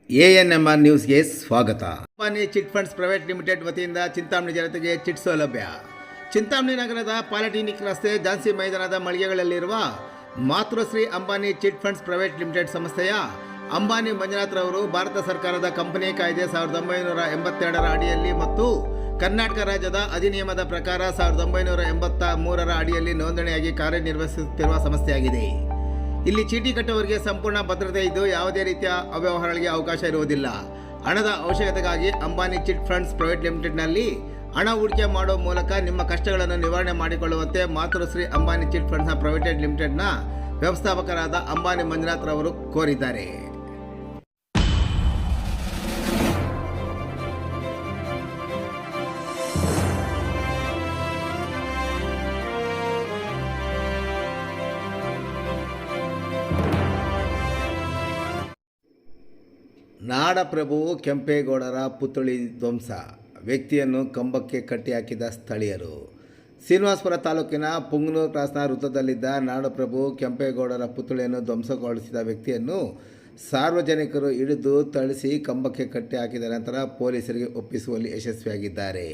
ANMR ನ್ಯೂಸ್ಗೆ ಸ್ವಾಗತ. Ambani chit funds private limited ವತಿಯಿಂದ ಚಿಂತಾಮಣಿ ಜನತೆಗೆ ಚಿಟ್ ಸೌಲಭ್ಯ. ಚಿಂತಾಮಣಿ ನಗರದ ಪಾಲಿಟೆಕ್ನಿಕ್ ರಸ್ತೆ ಝಾನ್ಸಿ ಮೈದಾನದ ಮಳಿಗೆಗಳಲ್ಲಿರುವ Matrushri Ambani chit funds private limited ಸಂಸ್ಥೆಯ ಅಂಬಾನಿ ಮಂಜುನಾಥ್ ರವರು ಭಾರತ ಸರ್ಕಾರದ ಕಂಪನಿ ಕಾಯ್ದೆ 1982ರ ಅಡಿಯಲ್ಲಿ ಮತ್ತು ಕರ್ನಾಟಕ ರಾಜ್ಯದ ಅಧಿನಿಯಮದ ಪ್ರಕಾರ 1983ರ ಅಡಿಯಲ್ಲಿ ನೋಂದಣಿಯಾಗಿ ಕಾರ್ಯನಿರ್ವಹಿಸುತ್ತಿರುವ ಸಂಸ್ಥೆಯಾಗಿದೆ. ಇಲ್ಲಿ ಚೀಟಿ ಕಟ್ಟುವವರಿಗೆ ಸಂಪೂರ್ಣ ಭದ್ರತೆ ಇದ್ದು ಯಾವುದೇ ರೀತಿಯ ಅವ್ಯವಹಾರಗಳಿಗೆ ಅವಕಾಶ ಇರುವುದಿಲ್ಲ. ಹಣದ ಅವಶ್ಯಕತೆಗಾಗಿ ಅಂಬಾನಿ ಚಿಟ್ ಫಂಡ್ಸ್ ಪ್ರೈವೇಟ್ ಲಿಮಿಟೆಡ್ನಲ್ಲಿ ಹಣ ಹೂಡಿಕೆ ಮಾಡುವ ಮೂಲಕ ನಿಮ್ಮ ಕಷ್ಟಗಳನ್ನು ನಿವಾರಣೆ ಮಾಡಿಕೊಳ್ಳುವಂತೆ ಮಾತೃಶ್ರೀ ಅಂಬಾನಿ ಚಿಟ್ ಫಂಡ್ಸ್ನ ಪ್ರೈವೇಟ್ ಲಿಮಿಟೆಡ್ನ ವ್ಯವಸ್ಥಾಪಕರಾದ ಅಂಬಾನಿ ಮಂಜುನಾಥ್ ರವರು ಕೋರಿದ್ದಾರೆ. ನಾಡಪ್ರಭು ಕೆಂಪೇಗೌಡರ ಪುತ್ಥಳಿ ಧ್ವಂಸ, ವ್ಯಕ್ತಿಯನ್ನು ಕಂಬಕ್ಕೆ ಕಟ್ಟಿಹಾಕಿದ ಸ್ಥಳೀಯರು. ಶ್ರೀನಿವಾಸಪುರ ತಾಲೂಕಿನ ಪುಂಗನೂರು ಕ್ರಾಸ್ನ ವೃತ್ತದಲ್ಲಿದ್ದ ನಾಡಪ್ರಭು ಕೆಂಪೇಗೌಡರ ಪುತ್ಥಳಿಯನ್ನು ಧ್ವಂಸಗೊಳಿಸಿದ ವ್ಯಕ್ತಿಯನ್ನು ಸಾರ್ವಜನಿಕರು ಹಿಡಿದು ಥಳಿಸಿ ಕಂಬಕ್ಕೆ ಕಟ್ಟಿ ಹಾಕಿದ ನಂತರ ಪೊಲೀಸರಿಗೆ ಒಪ್ಪಿಸುವಲ್ಲಿ ಯಶಸ್ವಿಯಾಗಿದ್ದಾರೆ.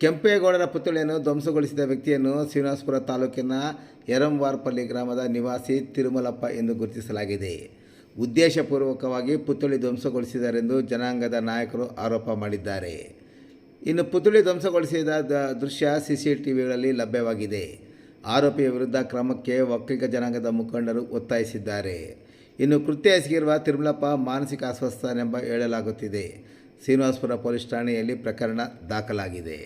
ಕೆಂಪೇಗೌಡರ ಪುತ್ಥಳಿಯನ್ನು ಧ್ವಂಸಗೊಳಿಸಿದ ವ್ಯಕ್ತಿಯನ್ನು ಶ್ರೀನಿವಾಸಪುರ ತಾಲೂಕಿನ ಯರಂವಾರಪಲ್ಲಿ ಗ್ರಾಮದ ನಿವಾಸಿ ತಿರುಮಲಪ್ಪ ಎಂದು ಗುರುತಿಸಲಾಗಿದೆ. ಉದ್ದೇಶಪೂರ್ವಕವಾಗಿ ಪುತ್ಥಳಿ ಧ್ವಂಸಗೊಳಿಸಿದರೆಂದು ಜನಾಂಗದ ನಾಯಕರು ಆರೋಪ ಮಾಡಿದ್ದಾರೆ. ಇನ್ನು ಪುತ್ಥಳಿ ಧ್ವಂಸಗೊಳಿಸಿದ ದೃಶ್ಯ CCTVಗಳಲ್ಲಿ ಲಭ್ಯವಾಗಿದೆ. ಆರೋಪಿಯ ವಿರುದ್ಧ ಕ್ರಮಕ್ಕೆ ಒಕ್ಕಲಿಗ ಜನಾಂಗದ ಮುಖಂಡರು ಒತ್ತಾಯಿಸಿದ್ದಾರೆ. ಇನ್ನು ಕೃತ್ಯ ಎಸಗಿರುವ ತಿರುಮಲಪ್ಪ ಮಾನಸಿಕ ಅಸ್ವಸ್ಥನೆಂಬ ಹೇಳಲಾಗುತ್ತಿದೆ. ಶ್ರೀನಿವಾಸಪುರ ಪೊಲೀಸ್ ಠಾಣೆಯಲ್ಲಿ ಪ್ರಕರಣ ದಾಖಲಾಗಿದೆ.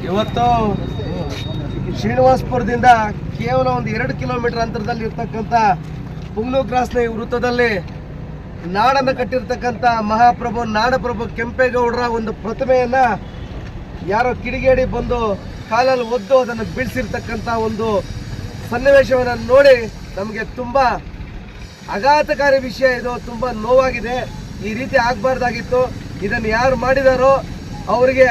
ಇವತ್ತು ಶ್ರೀನಿವಾಸಪುರದಿಂದ ಕೇವಲ ಒಂದು 2 ಕಿಲೋಮೀಟರ್ ಅಂತರದಲ್ಲಿ ಇರ್ತಕ್ಕಂಥ ಪುಂಗನೂರು ಕ್ರಾಸ್ನ ಈ ವೃತ್ತದಲ್ಲಿ ನಾಡನ್ನು ಕಟ್ಟಿರ್ತಕ್ಕಂಥ ಮಹಾಪ್ರಭು ನಾಡಪ್ರಭು ಕೆಂಪೇಗೌಡರ ಒಂದು ಪ್ರತಿಮೆಯನ್ನು ಯಾರೋ ಕಿಡಿಗೇಡಿ ಬಂದು ಕಾಲಲ್ಲಿ ಒದ್ದು ಅದನ್ನು ಬೀಳಿಸಿರ್ತಕ್ಕಂಥ ಒಂದು ಸನ್ನಿವೇಶವನ್ನು ನೋಡಿ ನಮಗೆ ತುಂಬ ಆಘಾತಕಾರಿ ವಿಷಯ. ಇದು ತುಂಬ ನೋವಾಗಿದೆ. ಈ ರೀತಿ ಆಗಬಾರ್ದಾಗಿತ್ತು. ಇದನ್ನು ಯಾರು ಮಾಡಿದಾರೋ ಅವರಿಗೆ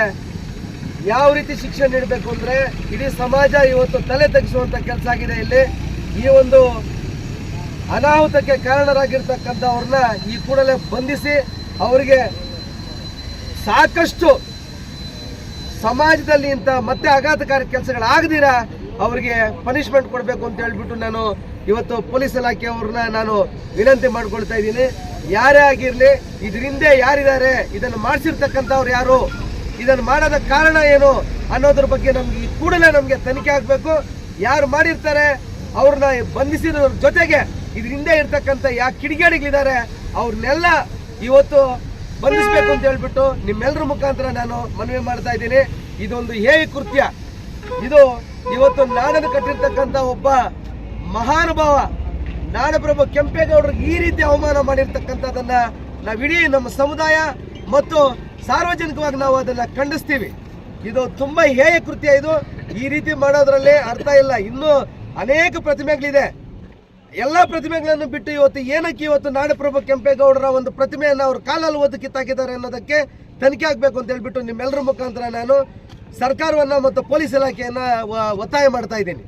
ಯಾವ ರೀತಿ ಶಿಕ್ಷೆ ನೀಡಬೇಕು ಅಂದರೆ ಇಡೀ ಸಮಾಜ ಇವತ್ತು ತಲೆ ತಗ್ಗಿಸುವಂಥ ಕೆಲಸ ಆಗಿದೆ. ಇಲ್ಲಿ ಈ ಒಂದು ಅನಾಹುತಕ್ಕೆ ಕಾರಣರಾಗಿರ್ತಕ್ಕಂಥವ್ರನ್ನ ಈ ಕೂಡಲೇ ಬಂಧಿಸಿ ಅವರಿಗೆ ಸಾಕಷ್ಟು ಸಮಾಜದಲ್ಲಿ ಇಂಥ ಮತ್ತೆ ಆಘಾತಕಾರಿ ಕೆಲಸಗಳಾಗದಿರ ಅವರಿಗೆ ಪನಿಷ್ಮೆಂಟ್ ಕೊಡಬೇಕು ಅಂತ ಹೇಳ್ಬಿಟ್ಟು ನಾನು ಇವತ್ತು ಪೊಲೀಸ್ ಇಲಾಖೆಯವ್ರನ್ನ ನಾನು ವಿನಂತಿ ಮಾಡ್ಕೊಳ್ತಾ ಇದ್ದೀನಿ. ಯಾರೇ ಆಗಿರಲಿ, ಇದರಿಂದ ಯಾರಿದ್ದಾರೆ, ಇದನ್ನು ಮಾಡಿಸಿರ್ತಕ್ಕಂಥವ್ರು ಯಾರು, ಇದನ್ನು ಮಾಡೋದ ಕಾರಣ ಏನು ಅನ್ನೋದ್ರ ಬಗ್ಗೆ ನಮ್ಗೆ ಈ ಕೂಡಲೇ ನಮಗೆ ತನಿಖೆ ಆಗಬೇಕು. ಯಾರು ಮಾಡಿರ್ತಾರೆ ಅವ್ರನ್ನ ಬಂಧಿಸಿರೋದ್ರ ಜೊತೆಗೆ ಇದರಿಂದ ಇರ್ತಕ್ಕಂಥ ಯಾವ ಕಿಡಿಗೇಡಿಗಳಿದ್ದಾರೆ ಅವ್ರನ್ನೆಲ್ಲ ಇವತ್ತು ಬಂಧಿಸಬೇಕು ಅಂತ ಹೇಳ್ಬಿಟ್ಟು ನಿಮ್ಮೆಲ್ಲರ ಮುಖಾಂತರ ನಾನು ಮನವಿ ಮಾಡ್ತಾ ಇದ್ದೀನಿ. ಇದೊಂದು ಹೇಯ ಕೃತ್ಯ. ಇದು ಇವತ್ತು ನಾಡನ್ನು ಕಟ್ಟಿರ್ತಕ್ಕಂಥ ಒಬ್ಬ ಮಹಾನುಭಾವ ನಾಡಪ್ರಭು ಕೆಂಪೇಗೌಡರಿಗೆ ಈ ರೀತಿ ಅವಮಾನ ಮಾಡಿರ್ತಕ್ಕಂಥದ್ದನ್ನ ನಾವಿಡೀ ನಮ್ಮ ಸಮುದಾಯ ಮತ್ತು ಸಾರ್ವಜನಿಕವಾಗಿ ನಾವು ಅದನ್ನ ಖಂಡಿಸ್ತೀವಿ. ಇದು ತುಂಬಾ ಹೇಯ ಕೃತ್ಯ. ಇದು ಈ ರೀತಿ ಮಾಡೋದ್ರಲ್ಲಿ ಅರ್ಥ ಇಲ್ಲ. ಇನ್ನೂ ಅನೇಕ ಪ್ರತಿಮೆಗಳಿದೆ. ಎಲ್ಲ ಪ್ರತಿಮೆಗಳನ್ನು ಬಿಟ್ಟು ಇವತ್ತು ಏನಕ್ಕೆ ಇವತ್ತು ನಾಡಪ್ರಭು ಕೆಂಪೇಗೌಡರ ಒಂದು ಪ್ರತಿಮೆಯನ್ನು ಅವ್ರ ಕಾಲಲ್ಲಿ ಓದಿ ಕಿತ್ತಾಕಿದ್ದಾರೆ ಅನ್ನೋದಕ್ಕೆ ತನಿಖೆ ಆಗಬೇಕು ಅಂತ ಹೇಳ್ಬಿಟ್ಟು ನಿಮ್ಮೆಲ್ಲರ ಮುಖಾಂತರ ನಾನು ಸರ್ಕಾರವನ್ನ ಮತ್ತು ಪೊಲೀಸ್ ಇಲಾಖೆಯನ್ನ ಒತ್ತಾಯ ಮಾಡ್ತಾ ಇದ್ದೀನಿ.